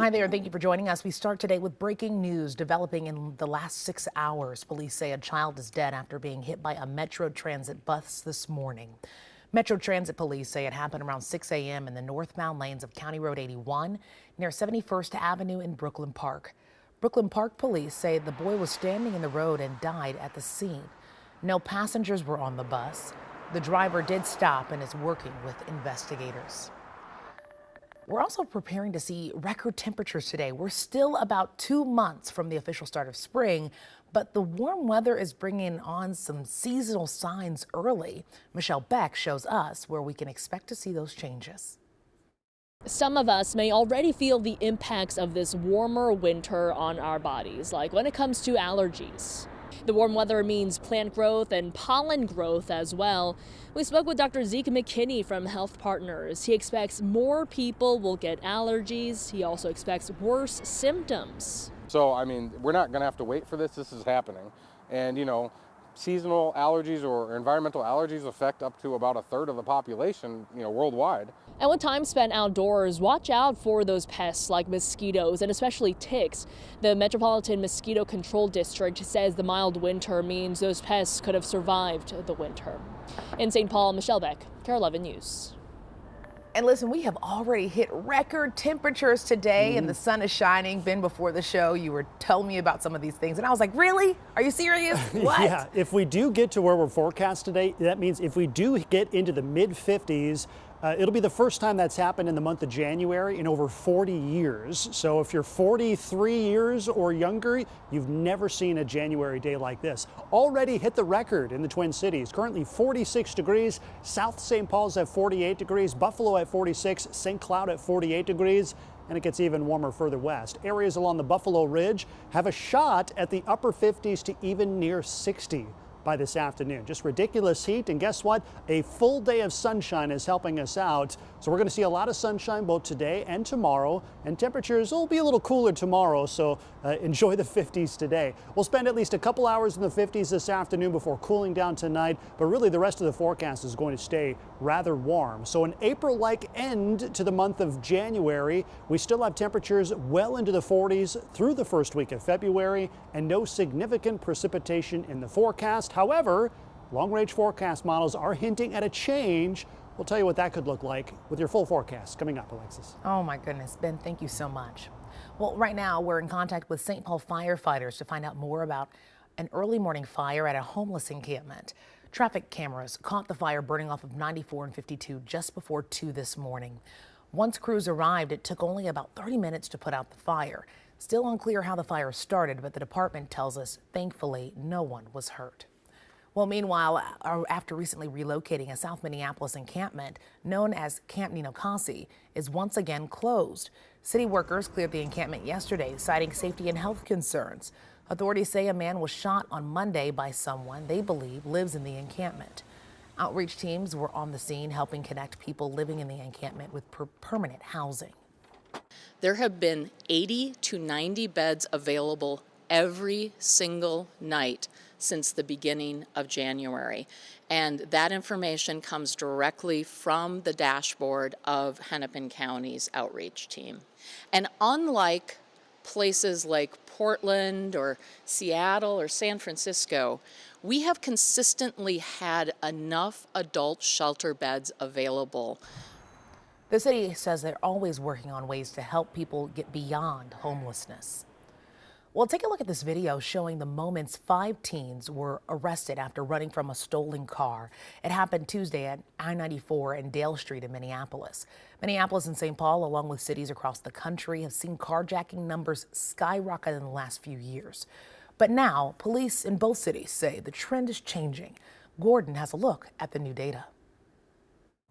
Hi there, thank you for joining us. We start today with breaking news developing in the last 6 hours. Police say a child is dead after being hit by a Metro Transit bus this morning. Metro Transit police say it happened around 6 a.m. in the northbound lanes of County Road 81 near 71st Avenue in Brooklyn Park. Brooklyn Park police say the boy was standing in the road and died at the scene. No passengers were on the bus. The driver did stop and is working with investigators. We're also preparing to see record temperatures today. We're still about 2 months from the official start of spring, but the warm weather is bringing on some seasonal signs early. Michelle Beck shows us where we can expect to see those changes. Some of us may already feel the impacts of this warmer winter on our bodies, like when it comes to allergies. The warm weather means plant growth and pollen growth as well. We spoke with Dr. Zeke McKinney from Health Partners. He expects more people will get allergies. He also expects worse symptoms. So, I mean, we're not going to have to wait for this. This is happening. And, seasonal allergies or environmental allergies affect up to about a third of the population, worldwide. And with time spent outdoors, watch out for those pests like mosquitoes and especially ticks. The Metropolitan Mosquito Control District says the mild winter means those pests could have survived the winter. In St. Paul, Michelle Beck, KARE 11 News. And listen, we have already hit record temperatures today and the sun is shining. Ben, before the show, you were telling me about some of these things and I was like, really? Are you serious? What? Yeah, if we do get to where we're forecast today, that means if we do get into the mid 50s, it'll be the first time that's happened in the month of January in over 40 years. So if you're 43 years or younger, you've never seen a January day like this. Already hit the record in the Twin Cities. Currently 46 degrees. South St. Paul's at 48 degrees. Buffalo at 46. St. Cloud at 48 degrees. And it gets even warmer further west. Areas along the Buffalo Ridge have a shot at the upper 50s to even near 60 by this afternoon. Just ridiculous heat, and guess what? A full day of sunshine is helping us out. So we're going to see a lot of sunshine both today and tomorrow, and temperatures will be a little cooler tomorrow, so enjoy the 50s today. We'll spend at least a couple hours in the 50s this afternoon before cooling down tonight, but really the rest of the forecast is going to stay rather warm. So an April-like end to the month of January. We still have temperatures well into the 40s through the first week of February, and no significant precipitation in the forecast. However, long-range forecast models are hinting at a change. We'll tell you what that could look like with your full forecast coming up, Alexis. Oh my goodness, Ben, thank you so much. Well, right now we're in contact with St. Paul firefighters to find out more about an early morning fire at a homeless encampment. Traffic cameras caught the fire burning off of 94 and 52 just before 2 this morning. Once crews arrived, it took only about 30 minutes to put out the fire. Still unclear how the fire started, but the department tells us, thankfully, no one was hurt. Well, meanwhile, after recently relocating a South Minneapolis encampment known as Camp Ninokasi is once again closed. City workers cleared the encampment yesterday, citing safety and health concerns. Authorities say a man was shot on Monday by someone they believe lives in the encampment. Outreach teams were on the scene helping connect people living in the encampment with permanent housing. There have been 80 to 90 beds available every single night since the beginning of January. And that information comes directly from the dashboard of Hennepin County's outreach team. And unlike places like Portland or Seattle or San Francisco, we have consistently had enough adult shelter beds available. The city says they're always working on ways to help people get beyond homelessness. Well, take a look at this video showing the moments 5 teens were arrested after running from a stolen car. It happened Tuesday at I-94 and Dale Street in Minneapolis. Minneapolis and St. Paul, along with cities across the country, have seen carjacking numbers skyrocket in the last few years. But now, police in both cities say the trend is changing. Gordon has a look at the new data.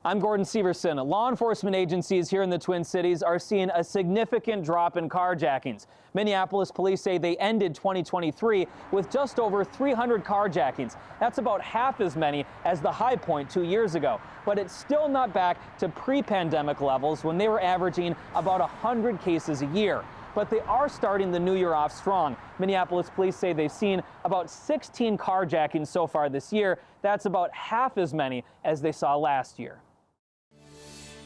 I'm Gordon Severson. Law enforcement agencies here in the Twin Cities are seeing a significant drop in carjackings. Minneapolis police say they ended 2023 with just over 300 carjackings. That's about half as many as the high point 2 years ago. But it's still not back to pre-pandemic levels when they were averaging about 100 cases a year. But they are starting the new year off strong. Minneapolis police say they've seen about 16 carjackings so far this year. That's about half as many as they saw last year.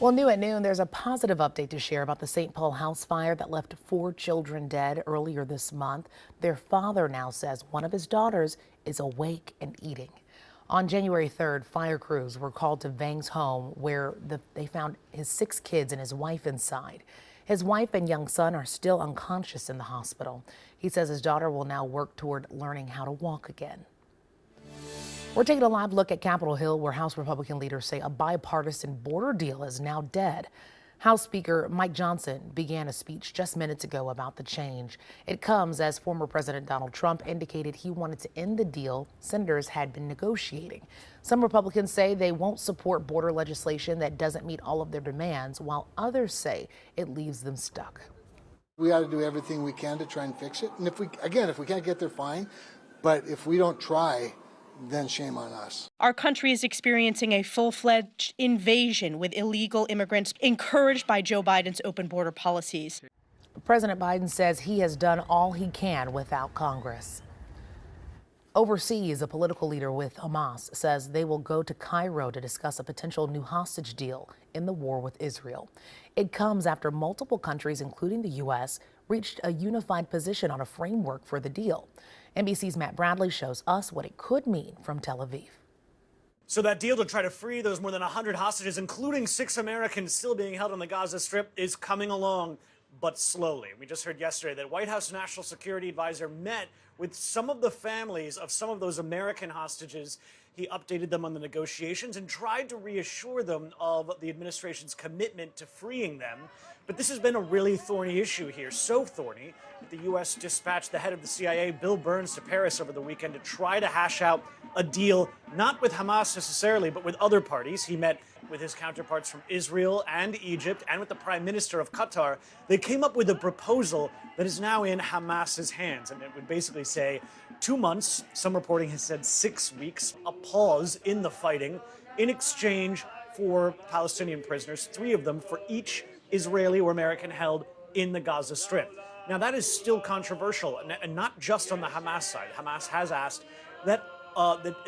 Well, new at noon, there's a positive update to share about the St. Paul house fire that left 4 children dead earlier this month. Their father now says one of his daughters is awake and eating. On January 3rd, fire crews were called to Vang's home where they found his 6 kids and his wife inside. His wife and young son are still unconscious in the hospital. He says his daughter will now work toward learning how to walk again. We're taking a live look at Capitol Hill, where House Republican leaders say a bipartisan border deal is now dead. House Speaker Mike Johnson began a speech just minutes ago about the change. It comes as former President Donald Trump indicated he wanted to end the deal senators had been negotiating. Some Republicans say they won't support border legislation that doesn't meet all of their demands, while others say it leaves them stuck. We ought to do everything we can to try and fix it. And if we can't get there, fine. But if we don't try, then shame on us. Our country is experiencing a full-fledged invasion with illegal immigrants encouraged by Joe Biden's open border policies. President Biden says he has done all he can without Congress. Overseas, a political leader with Hamas says they will go to Cairo to discuss a potential new hostage deal in the war with Israel. It comes after multiple countries, including the U.S., reached a unified position on a framework for the deal. NBC's Matt Bradley shows us what it could mean from Tel Aviv. So that deal to try to free those more than 100 hostages, including 6 Americans still being held on the Gaza Strip, is coming along, but slowly. We just heard yesterday that White House National Security Advisor met with some of the families of some of those American hostages. He updated them on the negotiations and tried to reassure them of the administration's commitment to freeing them. But this has been a really thorny issue here, so thorny that the U.S. dispatched the head of the CIA, Bill Burns, to Paris over the weekend to try to hash out a deal, not with Hamas necessarily, but with other parties. He met with his counterparts from Israel and Egypt and with the Prime Minister of Qatar. They came up with a proposal that is now in Hamas's hands, and it would basically say 2 months, some reporting has said 6 weeks, a pause in the fighting in exchange for Palestinian prisoners, 3 of them for each Israeli or American held in the Gaza Strip. Now, that is still controversial, and not just on the Hamas side. Hamas has asked that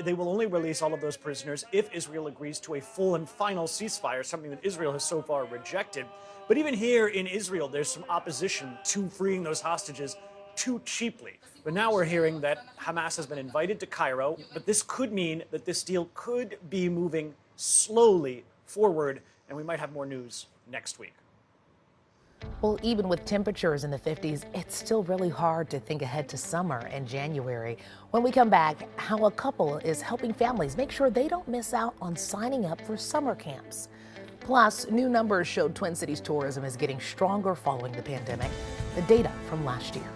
they will only release all of those prisoners if Israel agrees to a full and final ceasefire, something that Israel has so far rejected. But even here in Israel, there's some opposition to freeing those hostages too cheaply. But now we're hearing that Hamas has been invited to Cairo, but this could mean that this deal could be moving slowly forward, and we might have more news next week. Well, even with temperatures in the 50s, it's still really hard to think ahead to summer in January. When we come back, how a couple is helping families make sure they don't miss out on signing up for summer camps. Plus, new numbers showed Twin Cities tourism is getting stronger following the pandemic, the data from last year.